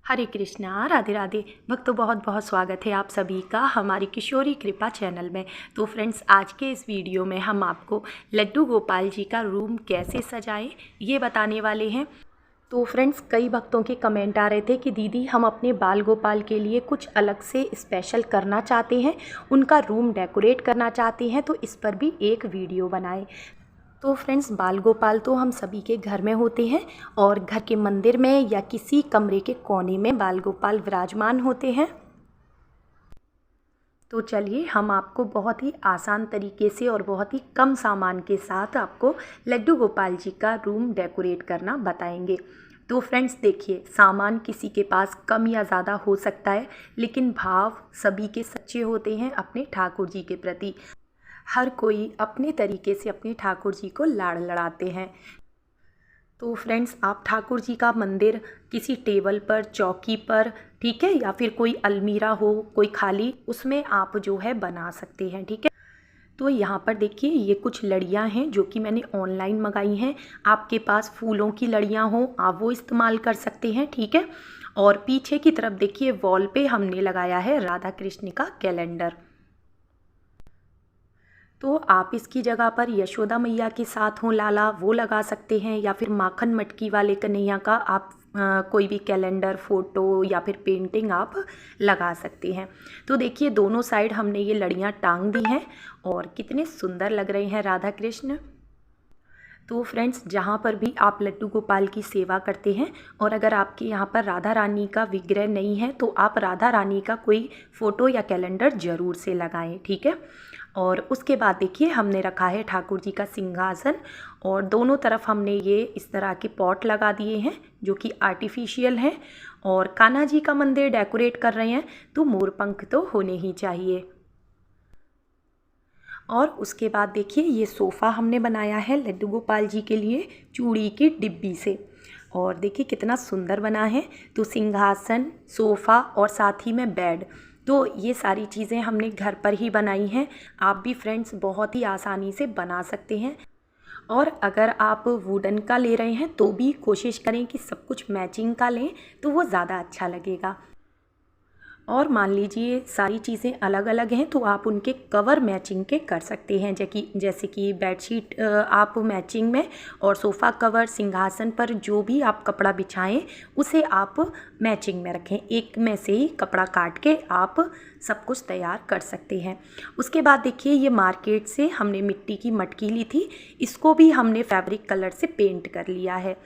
हरे कृष्णा, राधे राधे। भक्तों, बहुत बहुत स्वागत है आप सभी का हमारी किशोरी कृपा चैनल में। तो फ्रेंड्स, आज के इस वीडियो में हम आपको लड्डू गोपाल जी का रूम कैसे सजाएं ये बताने वाले हैं। तो फ्रेंड्स, कई भक्तों के कमेंट आ रहे थे कि दीदी हम अपने बाल गोपाल के लिए कुछ अलग से स्पेशल करना चाहते हैं, उनका रूम डेकोरेट करना चाहते हैं, तो इस पर भी एक वीडियो बनाएं। तो फ्रेंड्स, बाल गोपाल तो हम सभी के घर में होते हैं और घर के मंदिर में या किसी कमरे के कोने में बाल गोपाल विराजमान होते हैं। तो चलिए, हम आपको बहुत ही आसान तरीके से और बहुत ही कम सामान के साथ आपको लड्डू गोपाल जी का रूम डेकोरेट करना बताएंगे। तो फ्रेंड्स देखिए, सामान किसी के पास कम या ज़्यादा हो सकता है, लेकिन भाव सभी के सच्चे होते हैं अपने ठाकुर जी के प्रति। हर कोई अपने तरीके से अपने ठाकुर जी को लाड़ लड़ाते हैं। तो फ्रेंड्स, आप ठाकुर जी का मंदिर किसी टेबल पर, चौकी पर, ठीक है, या फिर कोई अलमीरा हो कोई खाली, उसमें आप जो है बना सकते हैं, ठीक है। तो यहाँ पर देखिए, ये कुछ लड़ियाँ हैं जो कि मैंने ऑनलाइन मंगाई हैं। आपके पास फूलों की लड़ियाँ हो आप वो इस्तेमाल कर सकते हैं, ठीक है। और पीछे की तरफ देखिए, वॉल पे हमने लगाया है राधा कृष्ण का कैलेंडर। तो आप इसकी जगह पर यशोदा मैया के साथ हो लाला, वो लगा सकते हैं, या फिर माखन मटकी वाले कन्हैया का आप कोई भी कैलेंडर, फ़ोटो या फिर पेंटिंग आप लगा सकते हैं। तो देखिए, दोनों साइड हमने ये लड़ियाँ टांग दी हैं और कितने सुंदर लग रहे हैं राधा कृष्ण। तो फ्रेंड्स, जहाँ पर भी आप लड्डू गोपाल की सेवा करते हैं और अगर आपके यहाँ पर राधा रानी का विग्रह नहीं है, तो आप राधा रानी का कोई फ़ोटो या कैलेंडर ज़रूर से लगाएं, ठीक है। और उसके बाद देखिए, हमने रखा है ठाकुर जी का सिंहासन और दोनों तरफ हमने ये इस तरह के पॉट लगा दिए हैं जो कि आर्टिफिशियल हैं। और कान्हा जी का मंदिर डेकोरेट कर रहे हैं, तो मोर पंख तो होने ही चाहिए। और उसके बाद देखिए, ये सोफ़ा हमने बनाया है लड्डू गोपाल जी के लिए चूड़ी की डिब्बी से, और देखिए कितना सुंदर बना है। तो सिंहासन, सोफ़ा और साथ ही में बेड, तो ये सारी चीज़ें हमने घर पर ही बनाई हैं। आप भी फ्रेंड्स बहुत ही आसानी से बना सकते हैं। और अगर आप वुडन का ले रहे हैं तो भी कोशिश करें कि सब कुछ मैचिंग का लें, तो वो ज़्यादा अच्छा लगेगा। और मान लीजिए सारी चीज़ें अलग अलग हैं, तो आप उनके कवर मैचिंग के कर सकते हैं, जैसे कि बेडशीट आप मैचिंग में, और सोफ़ा कवर, सिंहासन पर जो भी आप कपड़ा बिछाएं उसे आप मैचिंग में रखें। एक में से ही कपड़ा काट के आप सब कुछ तैयार कर सकते हैं। उसके बाद देखिए, ये मार्केट से हमने मिट्टी की मटकी ली थी, इसको भी हमने फैब्रिक कलर से पेंट कर लिया है।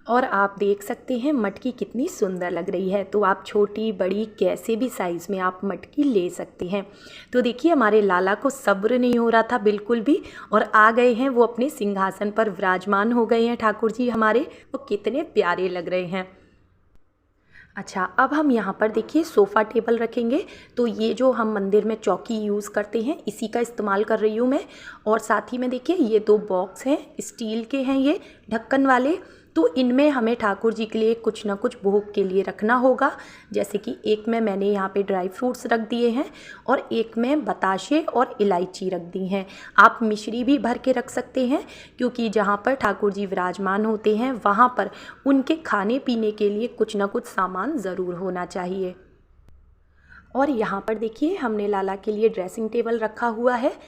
और आप देख सकते हैं मटकी कितनी सुंदर लग रही है। तो आप छोटी बड़ी कैसे भी साइज़ में आप मटकी ले सकते हैं। तो देखिए, हमारे लाला को सब्र नहीं हो रहा था बिल्कुल भी, और आ गए हैं, वो अपने सिंहासन पर विराजमान हो गए हैं ठाकुर जी हमारे। वो कितने प्यारे लग रहे हैं। अच्छा, अब हम यहाँ पर देखिए सोफ़ा टेबल रखेंगे। तो ये जो हम मंदिर में चौकी यूज़ करते हैं, इसी का इस्तेमाल कर रही हूँ मैं। और साथ ही में देखिए, ये 2 बॉक्स हैं, स्टील के हैं ये, ढक्कन वाले। तो इनमें हमें ठाकुर जी के लिए कुछ ना कुछ भोग के लिए रखना होगा। जैसे कि एक में मैंने यहाँ पे ड्राई फ्रूट्स रख दिए हैं और एक में बताशे और इलायची रख दी हैं। आप मिश्री भी भर के रख सकते हैं, क्योंकि जहाँ पर ठाकुर जी विराजमान होते हैं वहाँ पर उनके खाने पीने के लिए कुछ ना कुछ सामान ज़रूर होना चाहिए। और यहाँ पर देखिए, हमने लाला के लिए ड्रेसिंग टेबल रखा हुआ है।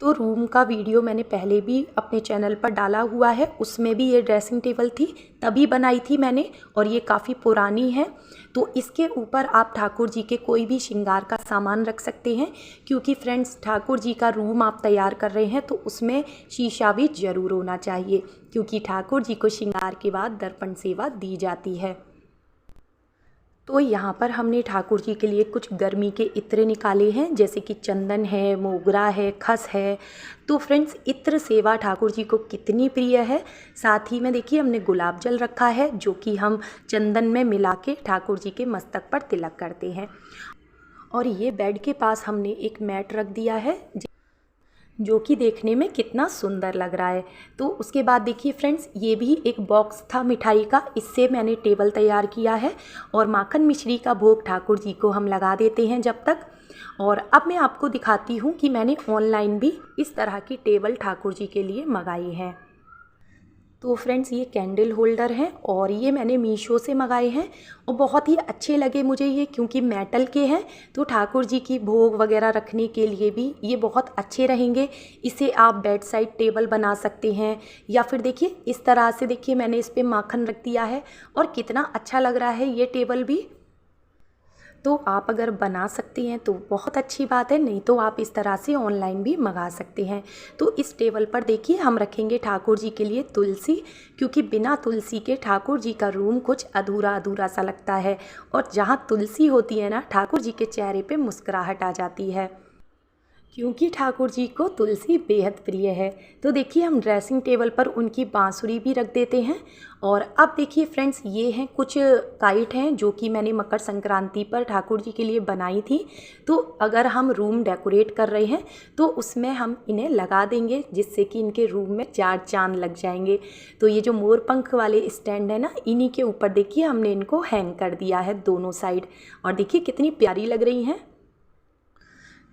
तो रूम का वीडियो मैंने पहले भी अपने चैनल पर डाला हुआ है, उसमें भी ये ड्रेसिंग टेबल थी, तभी बनाई थी मैंने, और ये काफ़ी पुरानी है। तो इसके ऊपर आप ठाकुर जी के कोई भी श्रृंगार का सामान रख सकते हैं, क्योंकि फ्रेंड्स, ठाकुर जी का रूम आप तैयार कर रहे हैं तो उसमें शीशा भी ज़रूर होना चाहिए, क्योंकि ठाकुर जी को श्रृंगार के बाद दर्पण सेवा दी जाती है। तो यहाँ पर हमने ठाकुर जी के लिए कुछ गर्मी के इत्र निकाले हैं, जैसे कि चंदन है, मोगरा है, खस है। तो फ्रेंड्स, इत्र सेवा ठाकुर जी को कितनी प्रिय है। साथ ही में देखिए, हमने गुलाब जल रखा है जो कि हम चंदन में मिला के ठाकुर जी के मस्तक पर तिलक करते हैं। और ये बेड के पास हमने एक मैट रख दिया है जो कि देखने में कितना सुंदर लग रहा है। तो उसके बाद देखिए फ्रेंड्स, ये भी एक बॉक्स था मिठाई का, इससे मैंने टेबल तैयार किया है। और माखन मिश्री का भोग ठाकुर जी को हम लगा देते हैं जब तक। और अब मैं आपको दिखाती हूँ कि मैंने ऑनलाइन भी इस तरह की टेबल ठाकुर जी के लिए मंगाई है। तो फ्रेंड्स ये कैंडल होल्डर हैं और ये मैंने मीशो से मंगाए हैं और बहुत ही अच्छे लगे मुझे ये, क्योंकि मेटल के हैं तो ठाकुर जी की भोग वगैरह रखने के लिए भी ये बहुत अच्छे रहेंगे। इसे आप बेड साइड टेबल बना सकते हैं या फिर देखिए इस तरह से, देखिए मैंने इस पर माखन रख दिया है और कितना अच्छा लग रहा है ये टेबल भी। तो आप अगर बना सकते हैं तो बहुत अच्छी बात है, नहीं तो आप इस तरह से ऑनलाइन भी मंगा सकते हैं। तो इस टेबल पर देखिए हम रखेंगे ठाकुर जी के लिए तुलसी, क्योंकि बिना तुलसी के ठाकुर जी का रूम कुछ अधूरा अधूरा सा लगता है, और जहाँ तुलसी होती है ना, ठाकुर जी के चेहरे पे मुस्कुराहट आ जाती है, क्योंकि ठाकुर जी को तुलसी बेहद प्रिय है। तो देखिए हम ड्रेसिंग टेबल पर उनकी बांसुरी भी रख देते हैं। और अब देखिए फ्रेंड्स, ये हैं कुछ काइट हैं जो कि मैंने मकर संक्रांति पर ठाकुर जी के लिए बनाई थी। तो अगर हम रूम डेकोरेट कर रहे हैं तो उसमें हम इन्हें लगा देंगे, जिससे कि इनके रूम में 4 चांद लग जाएंगे। तो ये जो मोर पंख वाले स्टैंड है ना, इन्हीं के ऊपर देखिए हमने इनको हैंग कर दिया है दोनों साइड, और देखिए कितनी प्यारी लग रही हैं।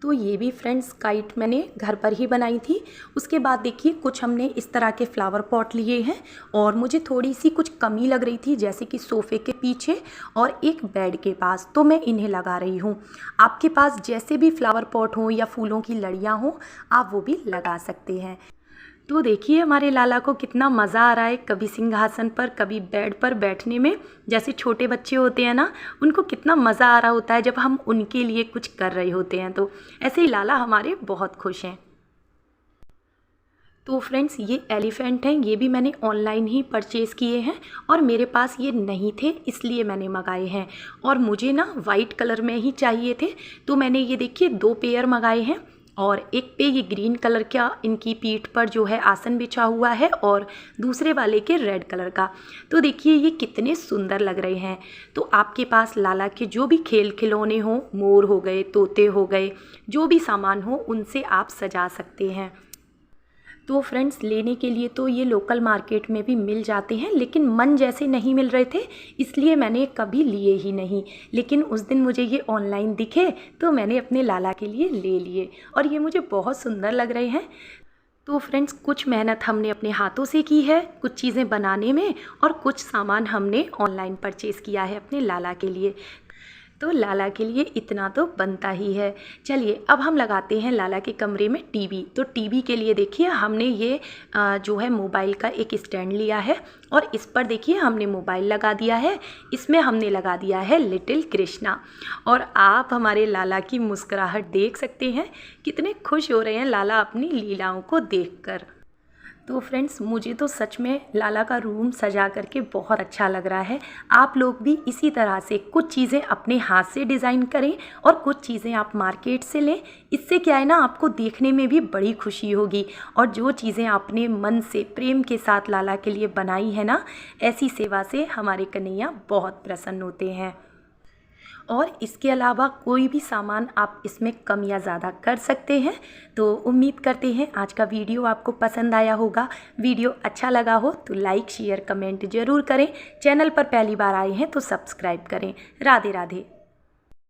तो ये भी फ्रेंड्स काइट मैंने घर पर ही बनाई थी। उसके बाद देखिए कुछ हमने इस तरह के फ्लावर पॉट लिए हैं, और मुझे थोड़ी सी कुछ कमी लग रही थी, जैसे कि सोफ़े के पीछे और एक बेड के पास, तो मैं इन्हें लगा रही हूँ। आपके पास जैसे भी फ्लावर पॉट हो या फूलों की लड़ियाँ हों, आप वो भी लगा सकते हैं। तो देखिए हमारे लाला को कितना मज़ा आ रहा है, कभी सिंहासन पर कभी बेड पर बैठने में। जैसे छोटे बच्चे होते हैं ना, उनको कितना मज़ा आ रहा होता है जब हम उनके लिए कुछ कर रहे होते हैं। तो ऐसे ही लाला हमारे बहुत खुश हैं। तो फ्रेंड्स ये एलिफेंट हैं, ये भी मैंने ऑनलाइन ही परचेज़ किए हैं, और मेरे पास ये नहीं थे इसलिए मैंने मंगाए हैं। और मुझे ना वाइट कलर में ही चाहिए थे, तो मैंने ये देखिए 2 पेयर मंगाए हैं। और एक पे ये ग्रीन कलर का इनकी पीठ पर जो है आसन बिछा हुआ है, और दूसरे वाले के रेड कलर का। तो देखिए ये कितने सुंदर लग रहे हैं। तो आपके पास लाला के जो भी खेल खिलौने हों, मोर हो गए, तोते हो गए, जो भी सामान हो उनसे आप सजा सकते हैं। तो फ्रेंड्स लेने के लिए तो ये लोकल मार्केट में भी मिल जाते हैं, लेकिन मन जैसे नहीं मिल रहे थे, इसलिए मैंने कभी लिए ही नहीं। लेकिन उस दिन मुझे ये ऑनलाइन दिखे तो मैंने अपने लाला के लिए ले लिए, और ये मुझे बहुत सुंदर लग रहे हैं। तो फ्रेंड्स कुछ मेहनत हमने अपने हाथों से की है कुछ चीज़ें बनाने में, और कुछ सामान हमने ऑनलाइन परचेज़ किया है अपने लाला के लिए। तो लाला के लिए इतना तो बनता ही है। चलिए अब हम लगाते हैं लाला के कमरे में टीवी। तो टीवी के लिए देखिए हमने ये जो है मोबाइल का एक स्टैंड लिया है, और इस पर देखिए हमने मोबाइल लगा दिया है। इसमें हमने लगा दिया है लिटिल कृष्णा, और आप हमारे लाला की मुस्कुराहट देख सकते हैं, कितने खुश हो रहे हैं लाला अपनी लीलाओं को देखकर। तो फ्रेंड्स मुझे तो सच में लाला का रूम सजा करके बहुत अच्छा लग रहा है। आप लोग भी इसी तरह से कुछ चीज़ें अपने हाथ से डिज़ाइन करें, और कुछ चीज़ें आप मार्केट से लें। इससे क्या है ना, आपको देखने में भी बड़ी खुशी होगी, और जो चीज़ें आपने मन से प्रेम के साथ लाला के लिए बनाई है ना, ऐसी सेवा से हमारे कन्हैया बहुत प्रसन्न होते हैं। और इसके अलावा कोई भी सामान आप इसमें कम या ज़्यादा कर सकते हैं। तो उम्मीद करते हैं आज का वीडियो आपको पसंद आया होगा। वीडियो अच्छा लगा हो तो लाइक शेयर कमेंट ज़रूर करें। चैनल पर पहली बार आए हैं तो सब्सक्राइब करें। राधे राधे।